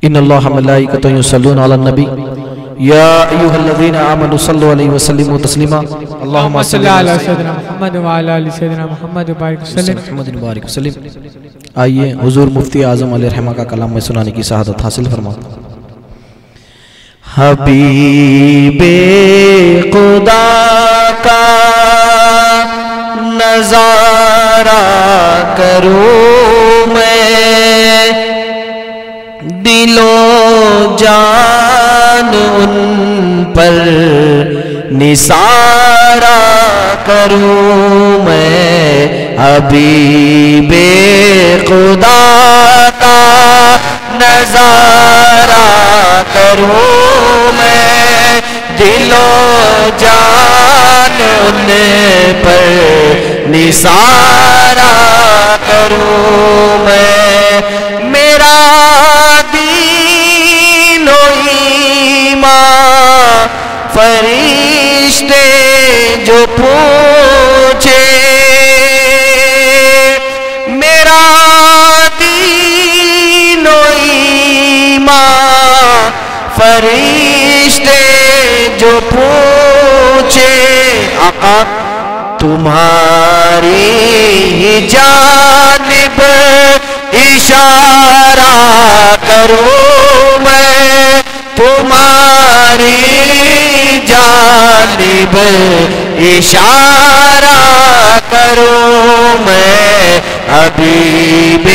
ان اللہ ملائکۃ یصلون علی النبی یا ایھا الذین آمنوا صلوا علیہ وسلموا تسلیما اللہم صل علی سیدنا محمد وعلی آل سیدنا محمد وبارک وسلم۔ آئیے حضور مفتی اعظم علیہ رحمہ کا کلام میں سنانے کی سعادت حاصل فرما۔ حبیب خدا کا نظارہ کروں میں، دل و جان ان پر نثارہ کروں میں، حبیب خدا کا نظارہ کروں میں، دل و جان ان پر نثارہ کروں میں، میرا دین و ایمان فرشتے جو پوچھے، میرا دین و ایمان فرشتے جو پوچھے، آقا تمہاری جانب اشارہ کروں میں، تمہاری جانب اشارہ کروں میں، حبیب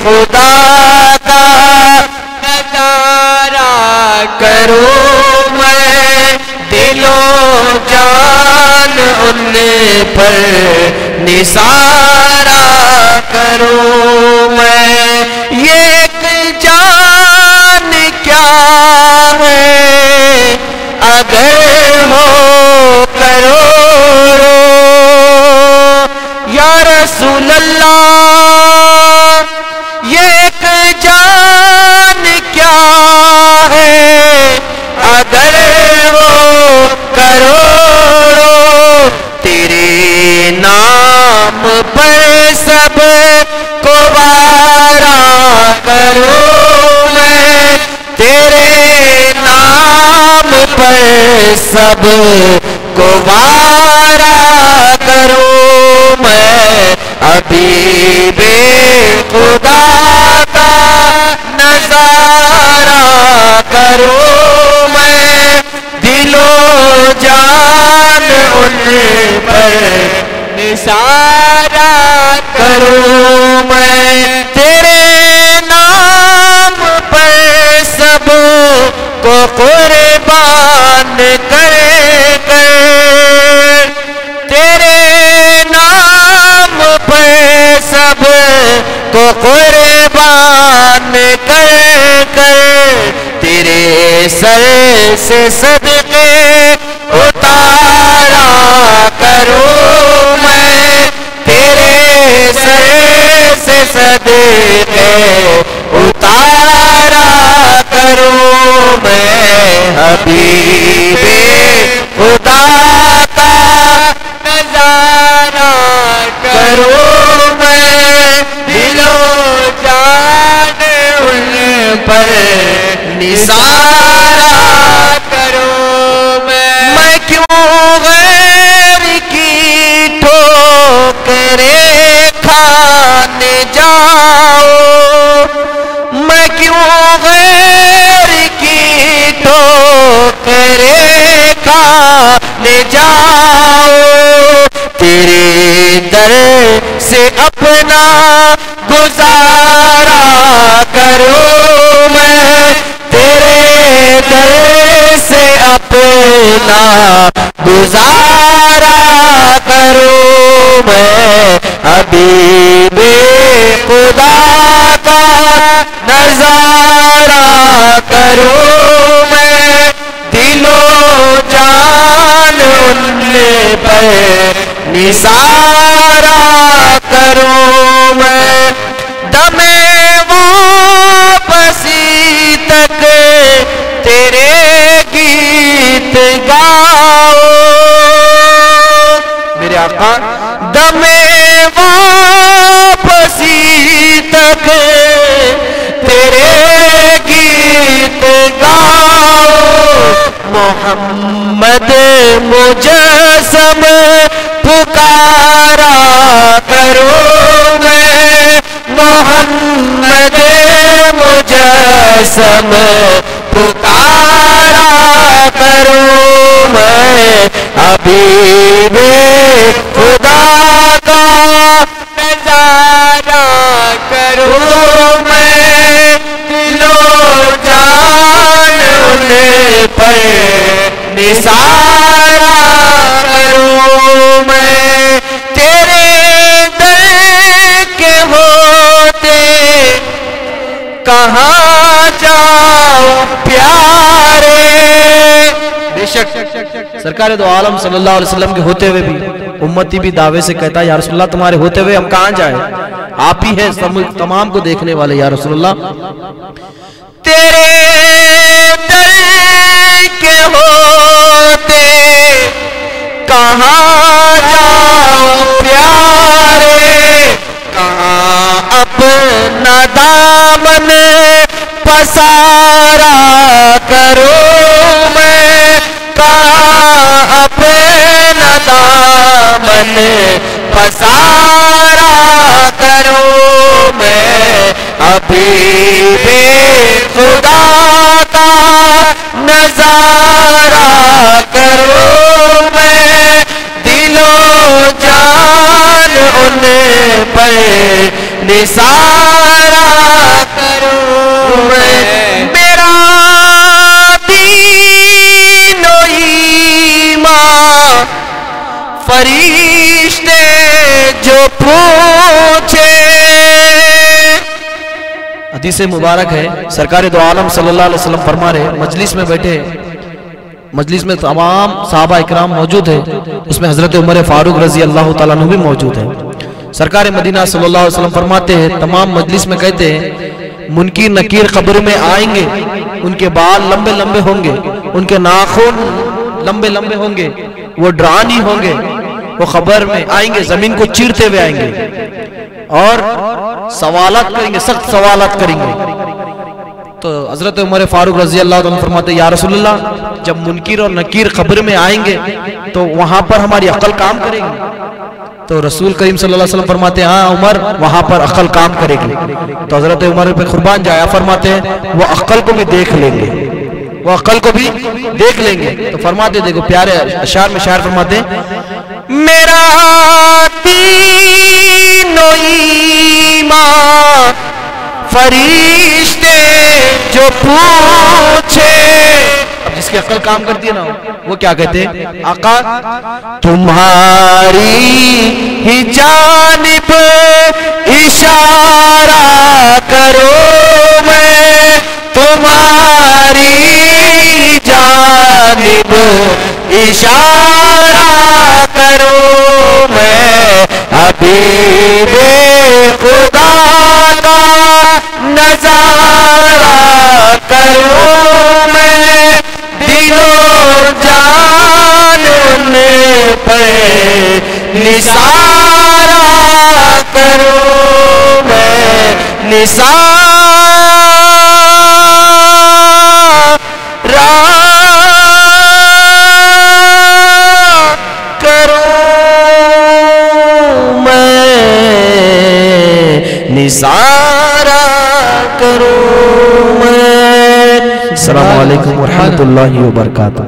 خدا کا نظارہ کروں میں، دل و جان ان پر نثارہ کروں میں، یہ ایک جان کیا ہے اگر ہو کروڑوں، یا رسول اللہ یہ ایک جان کیا ہے اگر ہو کروڑوں، تیرے نام پر سب کو وارا کروں میں، تیرے نام پر سب کو وارا کروں میں، حبیب خدا کا نظارہ کروں میں، دل و جان ان پر نثارہ کروں میں، تیرے نام پر سب کو قربان کر کر، تیرے نام پر سب کو قربان کر کر، تیرے سر سے صدقے اتارا کروں میں، تیرے سر سے صدقے اتارا کروں میں، حبیب خدا کا نظارہ کروں میں، دل و جان ان پر نثارہ کروں میں کیوں غیر کی ٹھوکریں کھانے جاؤں، میں کیوں غیر کی ٹھوکریں کھانے جاؤں، تیرے در سے اپنا گزارا کروں میں، تیرے در سے اپنا گزارا کروں میں، حبیب خدا کا نظارہ کروں میں، دل و جان ان پر نثارہ کروں میں، دم واپسی تک تیرے گیت گاؤ، میرے آقا دم واپسی تک تیرے گیت مجسم پکارا کروں میں، محمد مجسم پکارا کروں میں، حبیب خدا کا نظارہ کروں میں، دل و جان ان پر نثارا کروں میں، تیرے در کے ہوتے کہاں جاؤں پیارے۔ بے شک سرکار دو عالم صلی اللہ علیہ وسلم کے ہوتے ہوئے بھی امتی بھی دعوے سے کہتا ہے یا رسول اللہ تمہارے ہوتے ہوئے ہم کہاں جائیں، آپ ہی ہیں تمام کو دیکھنے والے یا رسول اللہ۔ تیرے در کے ہوتے کہاں جاؤں پیارے، کہاں اپنا دامن پسارا کروں میں، کہاں اپنا دامن پسارا کروں میں، حبیب خدا کا نظارہ کروں میں، دل و جان ان پر نثارہ کروں میں، میرا دین و ایمان فرشتے جو پوچھے۔ حدیث مبارک ہے، سرکار دو عالم صلی اللہ علیہ وسلم فرما رہے مجلس میں بیٹھے، مجلس میں تمام صحابہ اکرام موجود ہیں، اس میں حضرت عمر فاروق رضی اللہ تعالیٰ عنہ بھی موجود ہیں۔ سرکار مدینہ صلی اللہ علیہ وسلم فرماتے ہیں، تمام مجلس میں کہتے ہیں منکر نکیر قبر میں آئیں گے، ان کے بال لمبے لمبے ہوں گے، ان کے ناخن لمبے لمبے ہوں گے، وہ ڈرانی ہوں گے، وہ قبر میں آئیں گے، زمین کو چیرتے ہوئے آئیں گے اور سوالات کریں گے، سخت سوالات کریں گے۔ تو حضرت عمر فاروق رضی اللہ عنہ فرماتے ہیں یا رسول اللہ جب منکر اور نکیر قبر میں آئیں گے تو وہاں پر ہماری عقل کام کرے گی؟ تو رسول کریم صلی اللہ علیہ وسلم فرماتے ہیں ہاں عمر وہاں پر عقل کام کرے گی۔ تو حضرت عمر پہ قربان جایا فرماتے ہیں وہ عقل کو بھی دیکھ لیں گے، وہ عقل کو بھی دیکھ لیں گے۔ تو فرماتے دیکھو پیارے اشعار میں شاعر فرماتے ہیں میرا دین و ایمان فرشتے جو پوچھے، اب جس کی عقل کام کرتی ہے نا وہ کیا کہتے ہیں آقا تمہاری ہی جانب اشارہ کروں میں، تمہاری جانب اشارہ کروں میں، حبیب خدا کا نظارہ کروں میں، دل و جان ان پر نثارہ کروں میں، نثارہ نثارہ کروں میں۔ السلام علیکم ورحمۃ اللہ وبرکاتہ۔